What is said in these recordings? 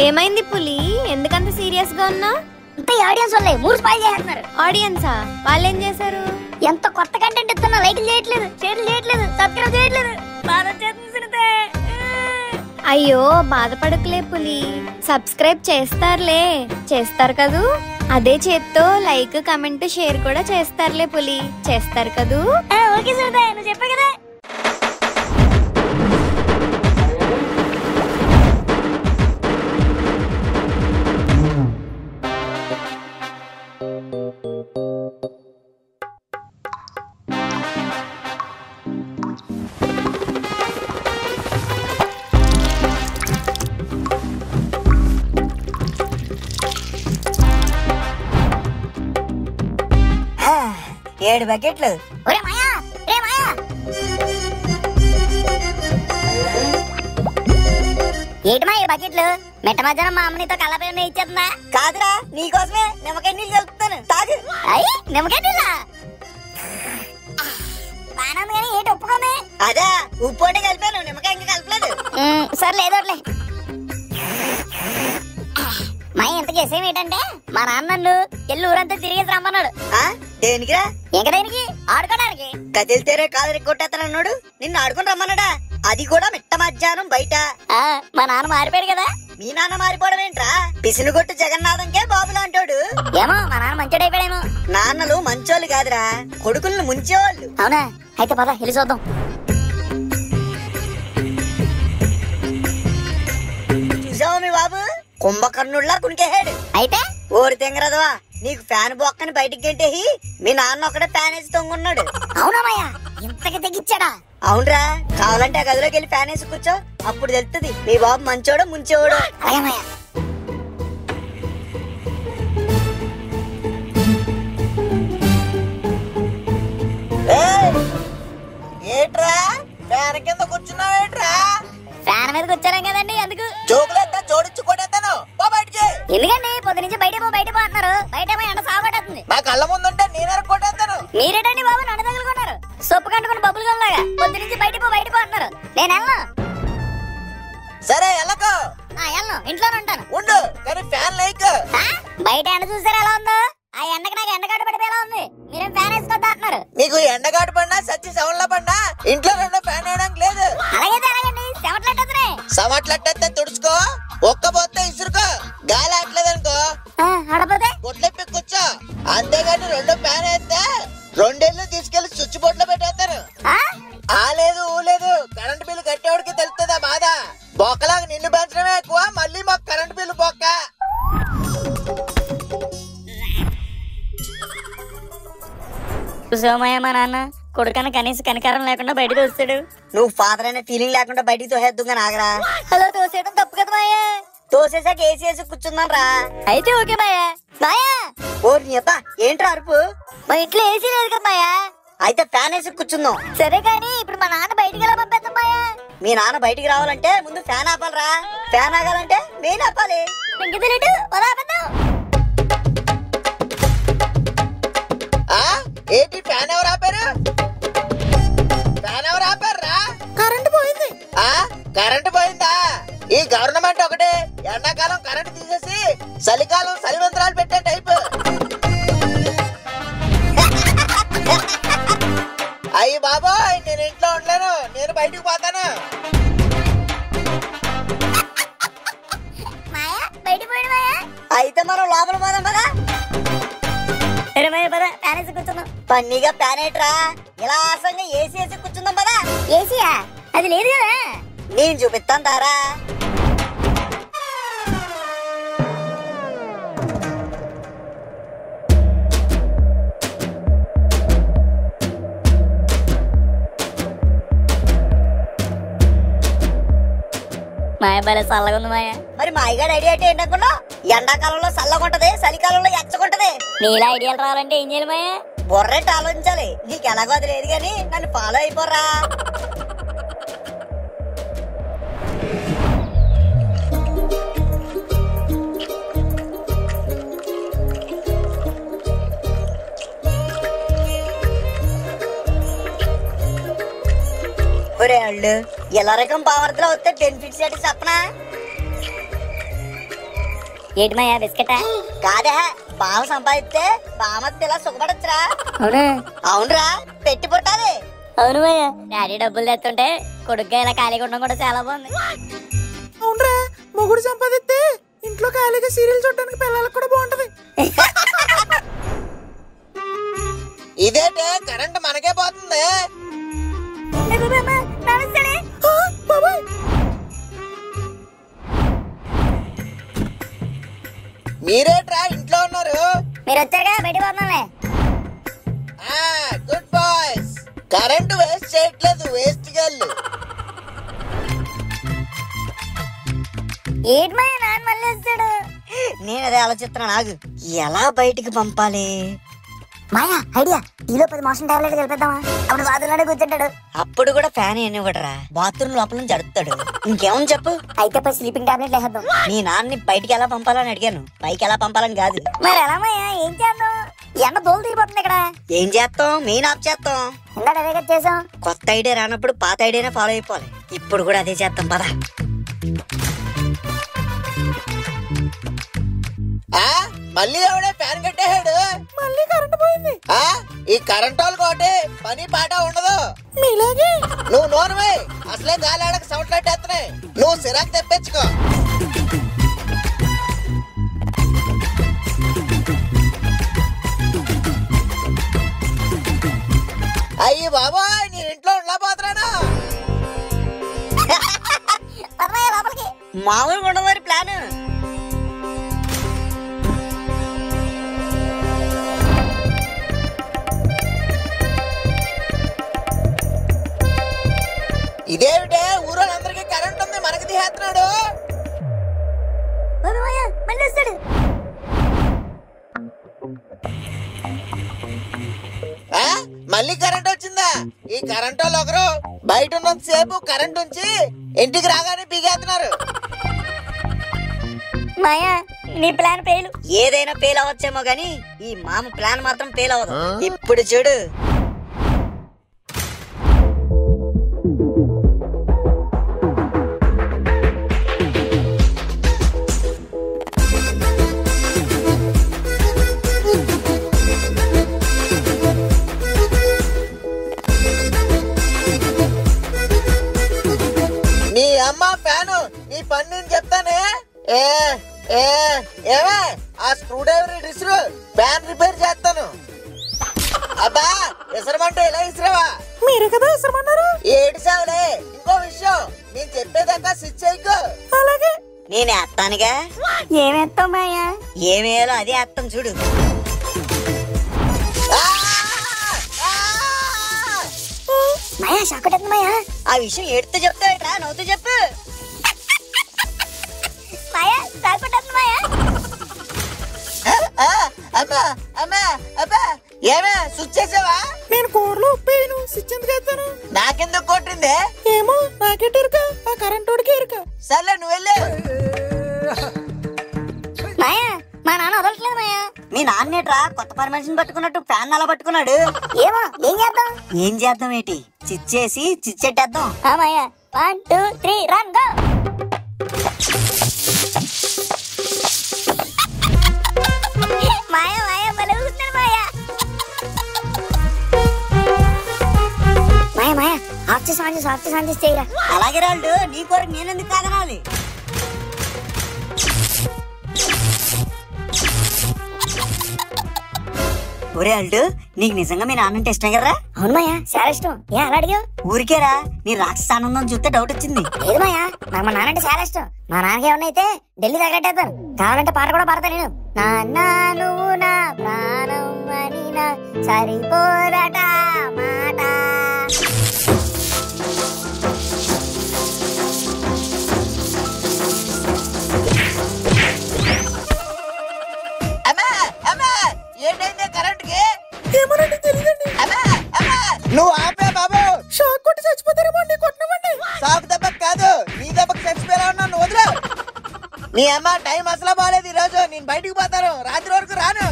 ఏమైంది పులి? ఎందుకంత సీరియస్ గా ఉన్నా? ఆడియన్స్ వాళ్ళే మూడు స్పాయిల్ చేస్తున్నారు. ఆడియన్సా? వాళ్ళేం చేశారు? ఎంత కొత్త కంటెంట్ ఇస్తున్నా లైక్లు చేయట్లేదు, షేర్లు చేయట్లేదు, సబ్స్క్రైబ్ చేయట్లేదు. బాధ చేస్తుంది. అయ్యో బాధపడకులే పులి, సబ్స్క్రైబ్ చేస్తారు కదూ. అదే చేత్తో లైక్ కమెంట్ షేర్ కూడా చేస్తారులే పులి, చేస్తారు కదూ. ఓకే సునీత, నువ్వు చెప్పా కదా. ఏడు బకెట్లు. ఏంటి మా 7 బకెట్లు? మెట్ట మధ్యాహ్నం మా అమ్మనితో కళ్ళపై ఇచ్చేస్తుందా? కాదురా, నీకోసమే నిమ్మకాయ నీళ్ళు కలుపుతాను, తాగు. అయ్యి నిమ్మకాయ నీళ్ళ బాగా కానీ ఏంటి ఒప్పుకోమే. అదే ఉప్పు అంటే కలిపాను, నిమ్మకాయ ఇంకా కలపలేదు. సరే లేదోట్లే. మా ఇంత చేసేం ఏంటంటే మా నాన్న నన్ను ఎల్లు ఊరంతా తిరిగేసి రమ్మన్నాడు. దేనికిరా? ఇంకా దేనికి? ఆడుకోవడానికి. కదిలితేరే కాదు కొట్టేస్తానన్నాడు, నిన్ను ఆడుకుని రమ్మన్నాడా? అది కూడా మిట్ట మధ్యాహ్నం బయట. మా నాన్న మారిపోయాడు కదా. మీ నాన్న మారిపోవడం ఏంట్రా? పిసినుగొట్టు జగన్నాథంకే బాబులా అంటాడు. ఏమో మా నాన్న మంచోడు అయిపోయాడేమో. నాన్నలు మంచోళ్ళు కాదురా, కొడుకుల్ని ముంచేవాళ్ళు. అవునా? అయితే పద వెళ్ళి చూద్దాం. చూసావా మీ బాబు కుంభకర్ణుల్లా కునికేహాడు. అయితే ఓరి తెంగరదవా, నీకు ఫ్యాన్ బొక్కని బయటికి గంటేసి మీ నాన్న ఒకటే ఫ్యాన్ వేసి తొంగున్నాడు. అవునమ్మయ్యా, ఇంతకి తెగిచ్చాడా? అవునరా, కావాలంటే ఆ గదిలోకి వెళ్ళి ఫ్యాన్ వేసి కూర్చో, అప్పుడు తెలుస్తుంది మీ బాబు మంచోడు ముంచేవాడు. అలాగేమయ్యా. ఏట్రా ఫ్యాన్ కింద కూర్చున్నావేట్రా? ఫ్యాన్ మీద కూర్చోలేం కదండి, అందుకు. జోకులంతా జోడించుకోటేస్తాను బయటికి. ఎందుకండి పొద్దు నుంచి బయట పో అంటున్నారు? బయట ఎండ సాగబడుతుంది. నా కళ్ళ ముందుంటే నేను కొట్టేస్తాను. మీరేటండి బాబు నన్ను తగులుకున్నారు? సొప్పు కంటుకుని బబ్బులు గల్లాగా పొద్దు నుంచి బయట పో అంటున్నారు. నేను వెళ్ళను. సరే వెళ్ళకో. వెళ్ళను, ఇంట్లోనే ఉంటాను. ఉండు కానీ ఫ్యాన్ లేక. బయట ఎండ చూసారా ఎలా ఉందో? ఆ ఎండకి నాకు ఎండగాడు పడిపోయేలా ఉంది. మీరేం ఫ్యాన్ వేసుకోవద్దా అంటున్నారు? నీకు ఎండగాడు పడినా సచ్చి సెవెన్లో పడినా ఇంట్లో రెండో ఫ్యాన్ వేయడానికి లేదు. అలాగైతే అలాగండి, సెవట్లెట్టేస్తున్నాయి. సవట్లెట్టేస్తే తుడుచుకో, ఒక్కపోతే ఇసురుకో. గాలి ఆటలేదనుకో ఆడపోతే బొట్లెప్పి కూర్చో. అంతేగాని రెండో ఫ్యాన్ వేస్తే 2 ఏళ్ళు తీసుకెళ్లి స్విచ్ బోర్డులో పెట్టేస్తారు. లేదు ఊలేదు, కరెంట్ బిల్లు కట్టేవాడికి తెలుస్తుందా బాధ. బొక్కలాగా నిన్ను పెంచడమే ఎక్కువ, మళ్ళీ మాకు కరెంట్ బిల్లు బొక్క. సోమయ్య మా నాన్న కొడుకన్న కనీసం కనికారం లేకుండా బయట తోస్తాడు. నువ్వు ఫాదర్ అనే ఫీలింగ్ లేకుండా బయటికి తోసేద్దుగా నాగరా. హలో, తోసేయడం తప్పు కదా మాయా. తోసేసాక ఏసీ వేసి కూర్చుందాం రా. అయితే ఓకే మాయా. మాయా ఓరి అబ్బా ఏంట్రా అరుపు? మా ఇంట్లో ఏసీ లేదు కదా మాయా. అయితే ఫ్యాన్ వేసి కూర్చుందాం. సరే కానీ ఇప్పుడు మా నాన్న బయటికి ఎలా పంపిద్దాం మాయా? మీ నాన్న బయటికి రావాలంటే ముందు ఫ్యాన్ ఆపాలరా. ఫ్యాన్ ఆగాలంటే మెయిన్ ఆపాలి. ఇంక తెలియదు పదాపద్దాం. ఏంటి ఫ్యాన్ ఎవరు ఆపారు? ఫ్యాన్ ఎవరు ఆపారా? కరెంట్ పోయింది. కరెంట్ పోయిందా? ఈ గవర్నమెంట్ ఒకటే ఎండాకాలం కరెంట్ తీసేసి చలికాలం చలిమంత్రాలు పెట్టే టైపు. అయ్యి బాబోయ్, నేను ఇంట్లో ఉండలేను, నేను బయటికి పోతాను. అయితే మనం లోపల పోదాం కదా. పన్నీగా ఫ్యాన్ ఏట్రా, ఇలా ఆసంగా ఏసీ వేసి కూర్చుందాం పదా. ఏసీయా? అది లేదు కదా. నేను చూపిస్తాను దారా. మాయ భలే చల్లగా ఉంది మాయ. మరి మాయగాడు ఐడియా అంటే ఏంటనుకున్నా? ఎండాకాలంలో చల్లగా ఉంటది, చలికాలంలో ఎచ్చగుంటది. నీలా ఐడియాలు రావాలంటే ఏం చేయాలి మాయ? బొర్రెట్ ఆలోచించాలి. నీకు ఎలాగో అది లేదు కానీ నన్ను ఫాలో అయిపోరా. ఒరే అళ్ళు ఎలా రకం పావర్తలో వస్తే 10 ఫీట్స్ అంటే చెప్పనా? ఏంటి మాయా బిస్కెటా? కాదా బావ సంపాదిస్తే బామత్తి ఇలా సుఖపడచ్చురా. అవునా? అవునరా, పెట్టి పుట్టాలి. అవును మాయా, డాడీ డబ్బులు తెస్తుంటే కొడుగ్గా ఇలా ఖాళీగా ఉండడం కూడా చాలా బాగుంది. అవునరా, మొగుడు సంపాదిస్తే ఇంట్లో ఖాళీగా సీరియల్ చూడడానికి పిల్లలకు కూడా బాగుంటది. ఇదేంటే కరెంట్ మనకే పోతుంది. మీరేట్రా ఇంట్లో ఉన్నారు? మీరు వచ్చారుగా బయట పోతున్నాలే. Good boys. కరెంట్ వేస్ట్ చేయట్లేదు, వేస్ట్ గల్లు. ఏంటి మాయా నాన్న మళ్ళీ వస్తాడు? నేను అదే ఆలోచిస్తున్నాను, ఆగు. ఎలా బయటికి పంపాలి? మాయా ఐడియా, టీలో 10 మోషన్ టాబ్లెట్ కలిపేద్దామా? అప్పుడు బాత్రూంలోనే కూర్చుంటాడు. అప్పుడు కూడా ఫ్యాన్ ఇవ్వడరా, బాత్రూమ్ లోపల నుంచి అడుగుతాడు. ఇంకేమని చెప్పు. అయితే పోయి స్లీపింగ్ టాబ్లెట్ వేసేద్దాం. మీ నాన్నని బయటికి ఎలా పంపాలని అడిగాను, పైకి ఎలా పంపాలని కాదు. మరి ఎలా మాయా, ఏం చేద్దాం? ఎండ దోలు తీరిపోతుంది ఇక్కడ. ఏం చేస్తాం, మెయిన్ ఆఫ్ చేస్తాం. ఇందాక అదే కదా చేసాం. కొత్త ఐడియా రానప్పుడు పాత ఐడియానే ఫాలో అయిపోవాలి. ఇప్పుడు కూడా అదే చేస్తాం పద. మళ్ళీ ఎవడే ఫ్యాన్ కట్టేశాడు? మళ్ళీ కరెంట్ పోయింది. ఈ కరెంట్ వాళ్ళకి ఒకటి పని పాట ఉండదు. మీలాగే నువ్వు నోరుమై, అసలే గాలి ఆడక సౌండ్ లెట్టేస్తున్నాయి. నువ్వు సిరాకు తెప్పించుకో. అయ్యి బాబోయ్, నేను ఇంట్లో ఉండలేకపోతున్నాను. మామూలుగా ఉండదు మరి ప్లాన్. ఇదేమిటే ఊరోళ్ళందరికీ కరెంట్ ఉంది, మనకి తీసేస్తున్నాడు. మళ్ళీ వస్తాడు. మళ్ళీ కరెంట్ వచ్చిందా? ఈ కరెంట్ వాళ్ళు ఒకరు బయట ఉన్నంత సేపు కరెంట్ ఉంచి ఇంటికి రాగానే పీగేస్తున్నారు. మాయా నీ ప్లాన్ ఫెయిల్. ఏదైనా ఫెయిల్ అవ్వచ్చేమో గాని ఈ మామ ప్లాన్ మాత్రం ఫెయిల్ అవ్వదు. ఇప్పుడు చూడు. నీ అమ్మ ఫ్యాను, నీ పని నేను చెప్తానే. ఏమే ఆ స్క్రూ డ్రైవర్ ఇసురు, ఫ్యాన్ రిపేర్ చేస్తాను. అబ్బా ఇసరమంటే ఇలా ఇసురావా? మీరే కదా ఇసరమన్నారు. ఏడిసావులే. ఇంకో విషయం, నేను చెప్పేదాకా స్విచ్ అయ్యో. అలాగే నేను వేస్తానుగా. ఏమేస్తావు మాయా? ఏమేయాలో అదే వేస్తాం చూడు. మాయా షాక్ కొట్టేస్తుంది మాయా. ఆ విషయం ఏడుతూ చెప్తావేట్రా, నవ్వుతూ చెప్పు. మాయా షాక్ కొట్టేస్తుంది మాయా. అమ్మా అమ్మా అబ్బా, ఏమే స్విచ్ చేసావా? నేను కూరలో ఉప్పేయను, స్విచ్ ఎందుకు వేస్తాను? నాకెందుకు కొట్టిందే? ఏమో నాకెట్ ఎరుక, ఆ కరెంట్ వాడికి ఎరుక. సర్లే నువ్వు వెళ్ళే. మాయా మా నాన్న వదలట్లేదు మాయా. మీ నాన్నేట్రా కొత్త పర్మిషన్ పట్టుకున్నట్టు ఫ్యాన్ అలా పట్టుకున్నాడు. ఏమో ఏం చేద్దాం? ఏం చేద్దాం ఏంటి, చిచ్చేసి చిచ్చెట్టేద్దాం. మాయా 1 2 3 రన్ గో. మాయా మాయా భలే ఊగుతున్నాడు మాయా. మాయా మాయా ఆఫ్ చేసి ఆన్ చేసి చేయరా. అలాగే రాళ్ళు, నీ కొరకు నేనెందుకు కాదనాలి? ఒరే అల్డు, నీకు నిజంగా మీ నాన్నంటే ఇష్టం కదరా? అవును మాయా చాలా ఇష్టం. ఏ అలా అడిగావు? ఊరికేరా, నీ రాక్షస ఆనందం చూస్తే డౌట్ వచ్చింది. లేదు మాయా, నాకు మా నాన్నంటే చాలా ఇష్టం. మా నాన్నకి ఏమన్నా అయితే ఢిల్లీ తగ్గట్టేస్తాను. కావాలంటే పాట కూడా పాడతా నేను. నాన్న నువ్వు నా ప్రాణం అని నా సరిపోదట మాట. అమ్మా అమ్మా, ఏంటైందే కరెంట్ కి? ఏమనంటే తెలియదండి. అమ్మా అమ్మా, నువ్వు ఆపే బాబు. షాక్ కొట్టి చచ్చిపోతారేమో అండి, కొట్టనివ్వండి. సాకు దెబ్బకి కాదు, నీ దెబ్బకి చచ్చిపోయేలా ఉన్నాను, వదిలే. నీ అమ్మ టైం అసలు బాగాలేదు ఈ రోజు. నేను బయటికి పోతాను, రాత్రి వరకు రాను.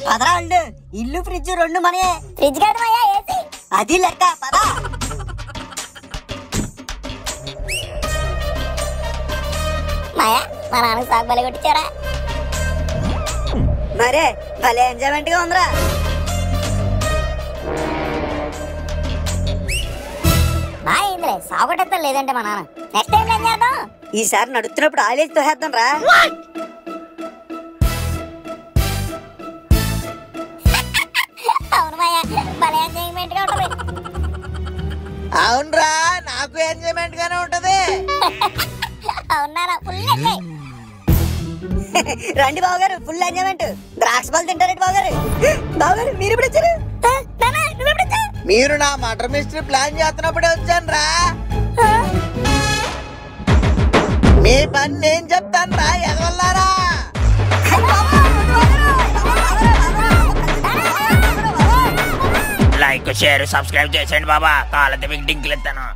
పదరా అల్డు, ఇల్లు ఫ్రిడ్జ్ రెండు మనే. ఫ్రిడ్జ్ కాదు మాయా, ఏసీ. అది లెక్క, పదా. మాయా మా నాన్న సాగు బలి కొట్టించారా? మరే భలే ఎంజాయ్మెంట్ గా ఉందిరా. బాగా అయిందిలే, సాగు కొట్టేస్తాం లేదంటే మా నాన్న. నెక్స్ట్ టైం ఏం చేద్దాం? ఈసారి నడుస్తున్నప్పుడు ఆలేజ్ తోసేద్దాం రా. అవును మాయా, భలే ఎంజాయ్మెంట్ గా ఉంటది. అవునరా, నాకు ఎంజాయ్మెంట్ గానే ఉంటది. అవునా, ఫుల్ ఎంజాయ్. రండి బావగారు, ఫుల్ ఎంజాయ్మెంట్. ద్రాక్ష బాల్ తింటారండి బావగారు. బావగారు మీరు ఇప్పుడు వచ్చారు? మీరు నా మటర్ మిస్టరీ ప్లాన్ చేస్తున్నప్పుడే వచ్చాను రా. మీ పని నేను చెప్తాను రా, ఎదవల్లారా. లైక్ షేర్ సబ్స్క్రైబ్ చేసేయండి బాబా. కావాలంటే మీకు లింకులు ఇస్తాను.